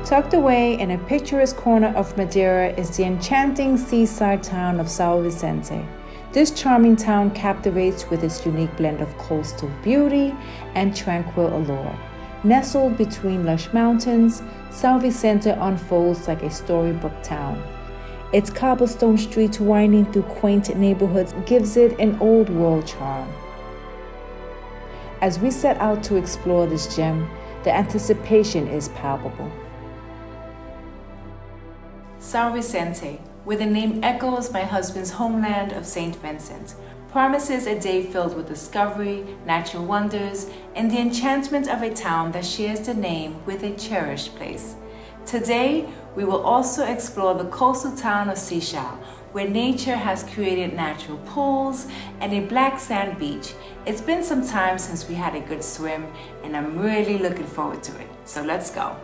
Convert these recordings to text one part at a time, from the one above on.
Tucked away in a picturesque corner of Madeira is the enchanting seaside town of Sao Vicente. This charming town captivates with its unique blend of coastal beauty and tranquil allure. Nestled between lush mountains, Sao Vicente unfolds like a storybook town. Its cobblestone streets winding through quaint neighborhoods gives it an old-world charm. As we set out to explore this gem, the anticipation is palpable. Sao Vicente, where the name echoes my husband's homeland of St. Vincent, promises a day filled with discovery, natural wonders, and the enchantment of a town that shares the name with a cherished place. Today, we will also explore the coastal town of Seixal, where nature has created natural pools and a black sand beach. It's been some time since we had a good swim, and I'm really looking forward to it. So let's go.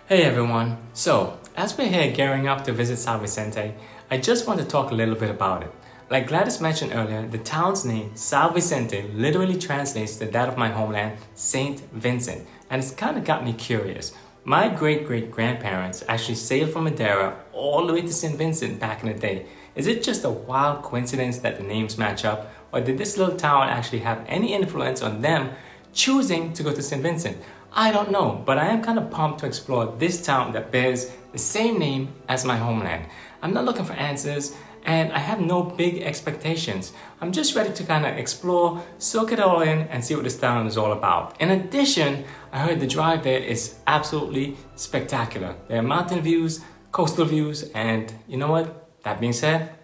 Hey everyone, so as we're here gearing up to visit Sao Vicente, I just want to talk a little bit about it. Like Gladys mentioned earlier, the town's name, Sao Vicente, literally translates to that of my homeland, St. Vincent, and it's kind of got me curious. My great-great-grandparents actually sailed from Madeira all the way to St. Vincent back in the day. Is it just a wild coincidence that the names match up, or did this little town actually have any influence on them choosing to go to St. Vincent? I don't know, but I am kind of pumped to explore this town that bears the same name as my homeland. I'm not looking for answers, and I have no big expectations. I'm just ready to kind of explore, soak it all in, and see what this town is all about. In addition, I heard the drive there is absolutely spectacular. There are mountain views, coastal views, and you know what? That being said,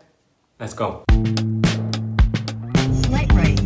let's go. Slight right.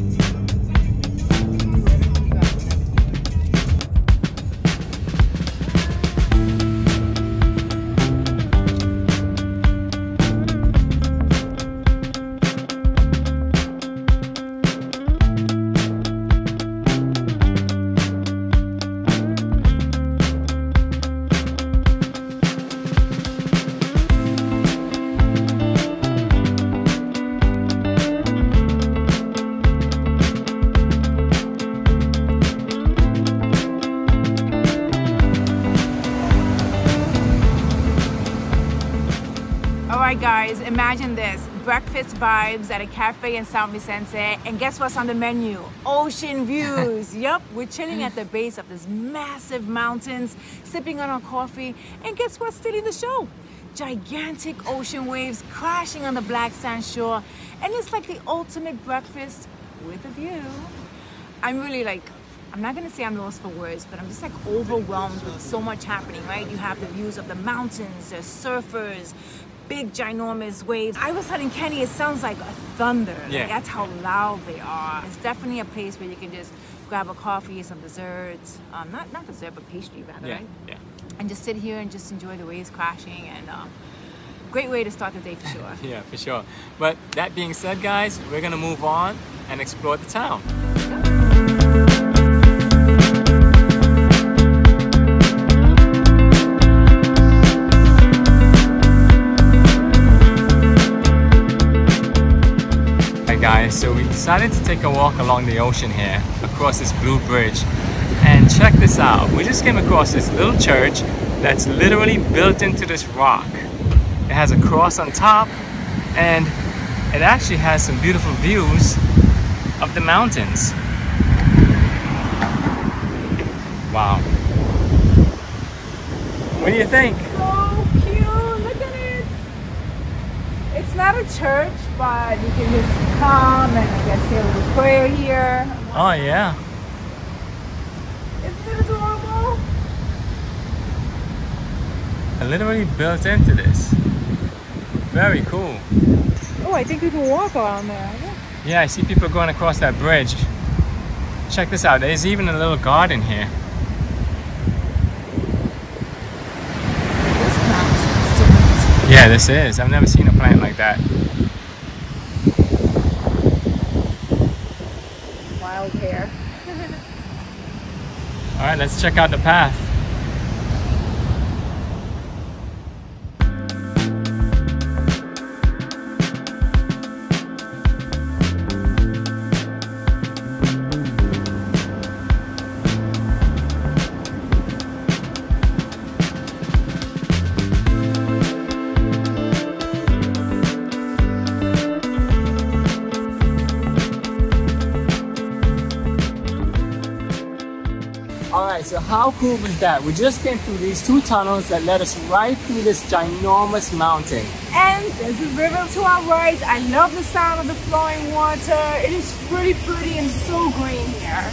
Alright guys, imagine this, breakfast vibes at a cafe in Sao Vicente, and guess what's on the menu? Ocean views. Yup, we're chilling at the base of this massive mountains, sipping on our coffee, and guess what's stealing the show? Gigantic ocean waves crashing on the black sand shore, and it's like the ultimate breakfast with a view. I'm not gonna say I'm lost for words, but I'm just like overwhelmed with so much happening, right? You have the views of the mountains, there's surfers, big ginormous waves. I was telling Kenny it sounds like a thunder. Yeah. Like, that's how loud they are. It's definitely a place where you can just grab a coffee, some desserts, not dessert but pastry rather, right? Yeah. And just sit here and just enjoy the waves crashing, and great way to start the day for sure. Yeah, for sure. But that being said, guys, we're gonna move on and explore the town. Guys, so we decided to take a walk along the ocean here, across this blue bridge, and check this out. We just came across this little church that's literally built into this rock. It has a cross on top, and it actually has some beautiful views of the mountains. Wow. What do you think? So cute, look at it. It's not a church, but you can just come and I guess say a little prayer here. Oh yeah. Isn't it adorable? I literally built into this. Very cool. Oh, I think we can walk around there. Yeah, I see people going across that bridge. Check this out, there's even a little garden here. This plant is different. Yeah, this is. I've never seen a plant like that. Wild hair. Alright, let's check out the path. guys, so how cool was that? We just came through these two tunnels that led us right through this ginormous mountain. And there's a river to our right. I love the sound of the flowing water. It is really pretty and so green here.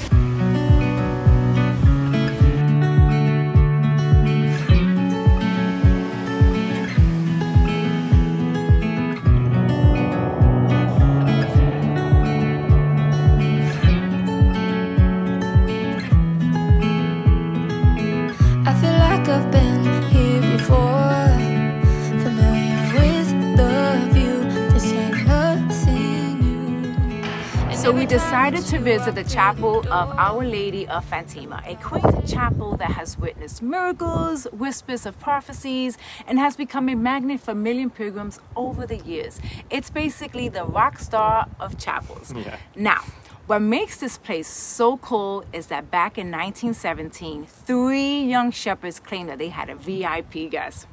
So we decided to visit the chapel of Our Lady of Fatima, a quaint chapel that has witnessed miracles, whispers of prophecies, and has become a magnet for million pilgrims over the years. It's basically the rock star of chapels. Yeah. Now, what makes this place so cool is that back in 1917, 3 young shepherds claimed that they had a VIP guest.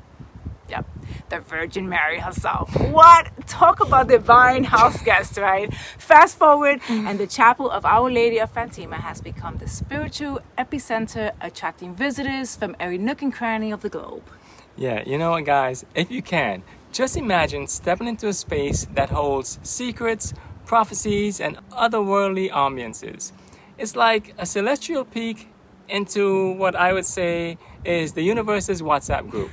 Yep, the Virgin Mary herself. What? Talk about divine house guest, right? Fast forward, and the chapel of Our Lady of Fatima has become the spiritual epicenter, attracting visitors from every nook and cranny of the globe. Yeah, you know what, guys? If you can, just imagine stepping into a space that holds secrets, prophecies, and otherworldly ambiances. It's like a celestial peek into what I would say is the universe's WhatsApp group.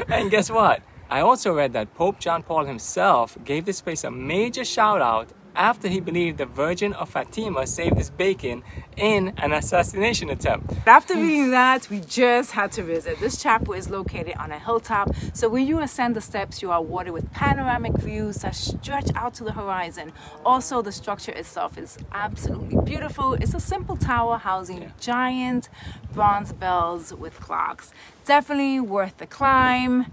And guess what? I also read that Pope John Paul himself gave this place a major shout out after he believed the Virgin of Fatima saved his bacon in an assassination attempt. After reading that, we just had to visit. This chapel is located on a hilltop, so when you ascend the steps, you are awarded with panoramic views that stretch out to the horizon. Also, the structure itself is absolutely beautiful. It's a simple tower housing giant bronze bells with clocks. Definitely worth the climb.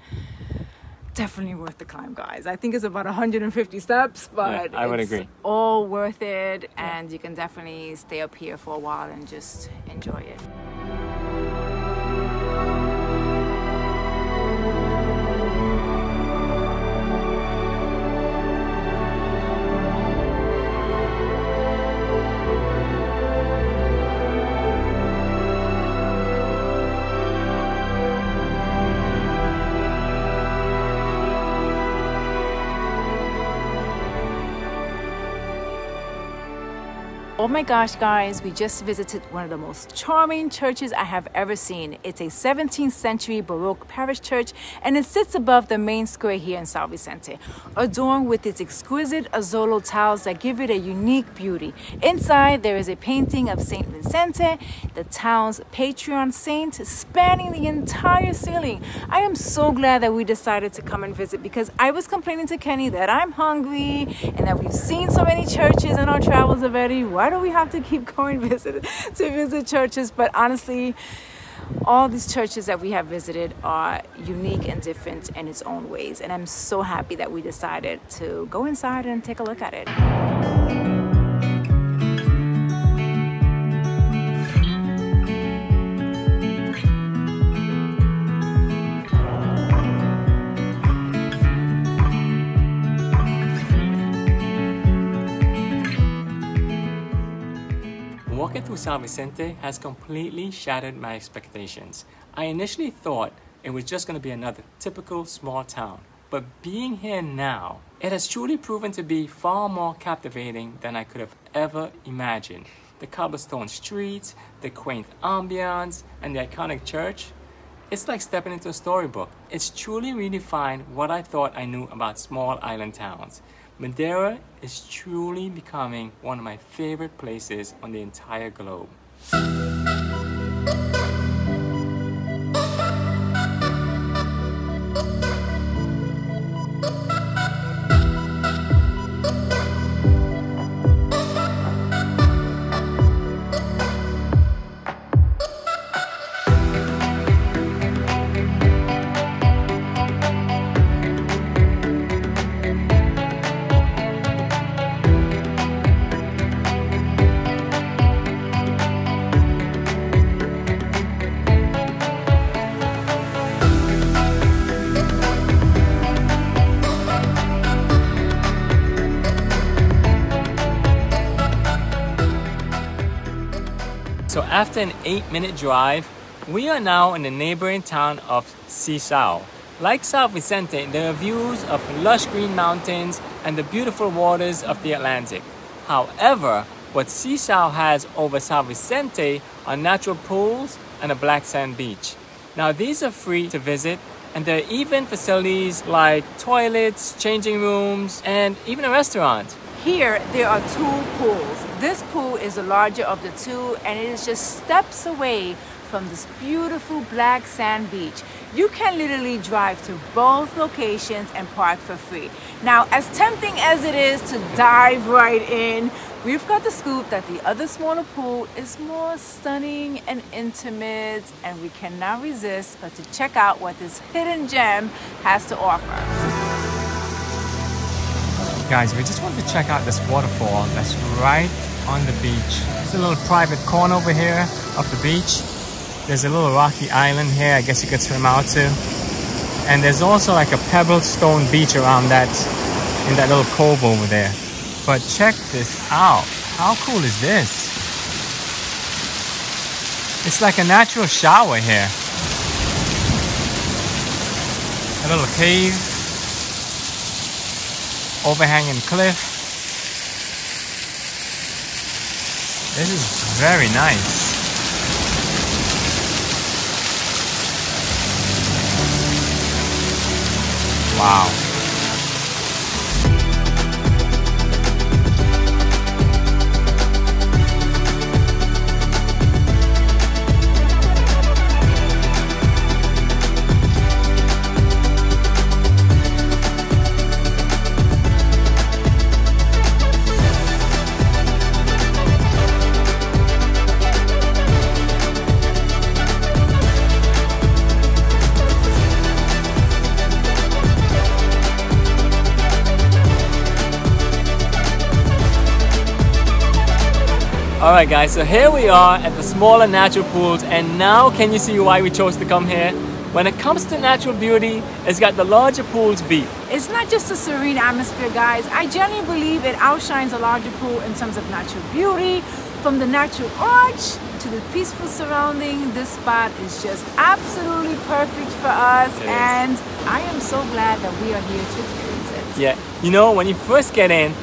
Definitely worth the climb, guys. I think it's about 150 steps, but yeah, I would it's agree. all worth it, and you can definitely stay up here for a while and just enjoy it. Oh my gosh, guys, we just visited one of the most charming churches I have ever seen. It's a 17th century Baroque parish church, and it sits above the main square here in Sao Vicente, adorned with its exquisite azzurro tiles that give it a unique beauty. Inside, there is a painting of Saint Vicente, the town's patron saint, spanning the entire ceiling. I am so glad that we decided to come and visit, because I was complaining to Kenny that I'm hungry and that we've seen so many churches in our travels already. Why do we have to keep going to visit churches? But honestly, all these churches that we have visited are unique and different in its own ways, and I'm so happy that we decided to go inside and take a look at it. Walking through Sao Vicente has completely shattered my expectations. I initially thought it was just going to be another typical small town, but being here now, it has truly proven to be far more captivating than I could have ever imagined. The cobblestone streets, the quaint ambiance, and the iconic church, it's like stepping into a storybook. It's truly redefined what I thought I knew about small island towns. Madeira is truly becoming one of my favorite places on the entire globe. So after an 8-minute drive, we are now in the neighboring town of Seixal. Like Sao Vicente, there are views of lush green mountains and the beautiful waters of the Atlantic. However, what Seixal has over Sao Vicente are natural pools and a black sand beach. Now these are free to visit, and there are even facilities like toilets, changing rooms, and even a restaurant. Here, there are 2 pools. This pool is the larger of the 2, and it is just steps away from this beautiful black sand beach. You can literally drive to both locations and park for free. Now, as tempting as it is to dive right in, we've got the scoop that the other smaller pool is more stunning and intimate, and we cannot resist but to check out what this hidden gem has to offer. Guys, we just wanted to check out this waterfall that's right on the beach. It's a little private corner over here of the beach. There's a little rocky island here, I guess you could swim out to. And there's also like a pebbled stone beach around that, in that little cove over there. But check this out. How cool is this? It's like a natural shower here. A little cave. Overhanging cliff. This is very nice. Wow. Alright guys, so here we are at the smaller natural pools, and now can you see why we chose to come here? When it comes to natural beauty, it's got the larger pools beat. It's not just a serene atmosphere, guys. I genuinely believe it outshines a larger pool in terms of natural beauty. From the natural arch to the peaceful surrounding, this spot is just absolutely perfect for us, and I am so glad that we are here to experience it. Yeah, you know, when you first get in,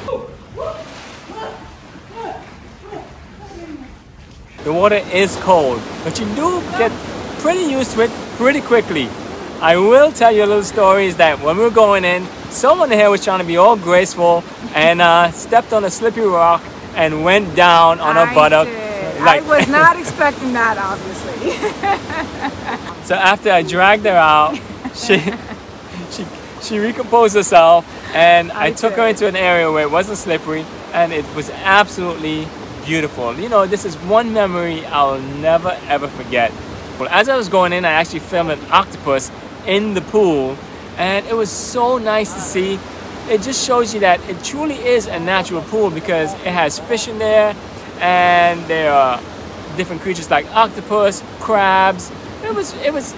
the water is cold, but you do get pretty used to it pretty quickly. I will tell you a little story is that when we were going in, someone here was trying to be all graceful and stepped on a slippery rock and went down on her buttock. Like, I was not expecting that, obviously. So after I dragged her out, she recomposed herself, and I took her into an area where it wasn't slippery, and it was absolutely beautiful. You know, this is one memory I'll never ever forget. Well, as I was going in, I actually filmed an octopus in the pool, and it was so nice to see. It just shows you that it truly is a natural pool because it has fish in there, and there are different creatures like octopus, crabs. It was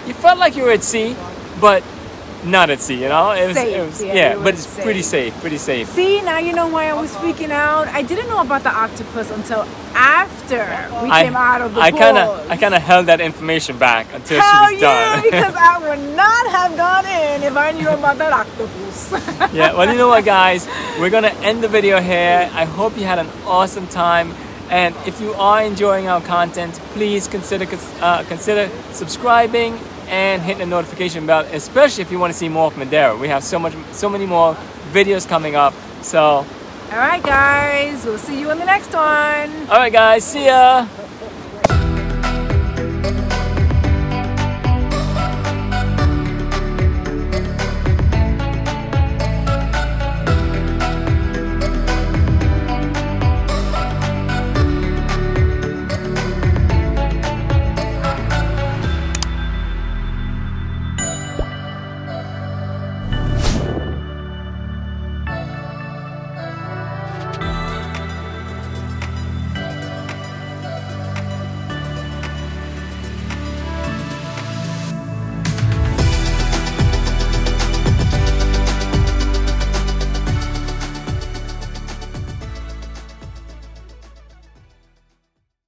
you felt like you were at sea, but not at sea, you know? It was but it's safe. pretty safe. See, now you know why I was freaking out. I didn't know about the octopus until after we came out of the pool. I kind of held that information back until she was done. Because I would not have gone in if I knew about that octopus. Yeah, well, you know what, guys? We're going to end the video here. I hope you had an awesome time. And if you are enjoying our content, please consider subscribing and hit the notification bell, especially if you want to see more of Madeira. We have so many more videos coming up. So, all right, guys, we'll see you in the next one. All right, guys, see ya.